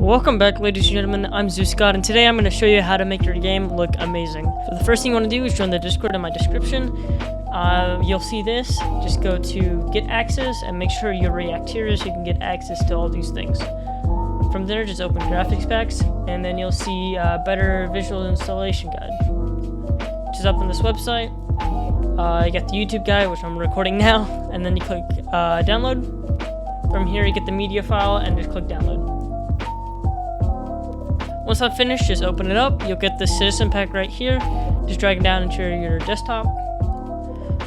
Welcome back, ladies and gentlemen. I'm Zeus God, and today I'm going to show you how to make your game look amazing. So the first thing you want to do is join the Discord in my description. You'll see this. Just go to get access and make sure you react here so you can get access to all these things. From there, just open graphics packs, and then you'll see better visual installation guide, which is up on this website. You get the YouTube guide, which I'm recording now, and then you click download. From here, you get the media file and just click download. Once I'm finished, just open it up. You'll get the citizen pack right here. Just drag it down into your desktop.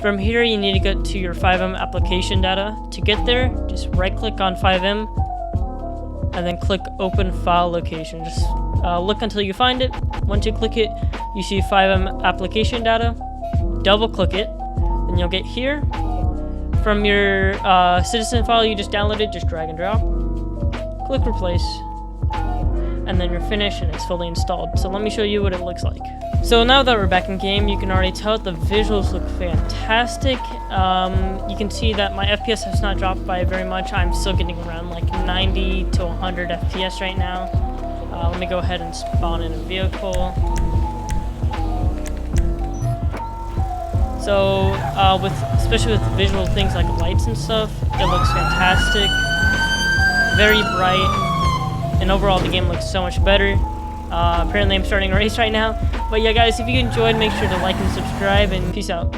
From here, you need to go to your Fivem application data. To get there, just right-click on Fivem, and then click Open File Location. Just look until you find it. Once you click it, you see Fivem application data. Double-click it, then you'll get here. From your citizen file you just downloaded, just drag and drop. Click Replace. And then you're finished and it's fully installed. So let me show you what it looks like. So now that we're back in game, you can already tell the visuals look fantastic. You can see that my FPS has not dropped by very much. I'm still getting around like 90 to 100 FPS right now. Let me go ahead and spawn in a vehicle. So especially with visual things like lights and stuff, it looks fantastic. Very bright. And overall, the game looks so much better. Apparently, I'm starting a race right now. But yeah, guys, if you enjoyed, make sure to like and subscribe, and peace out.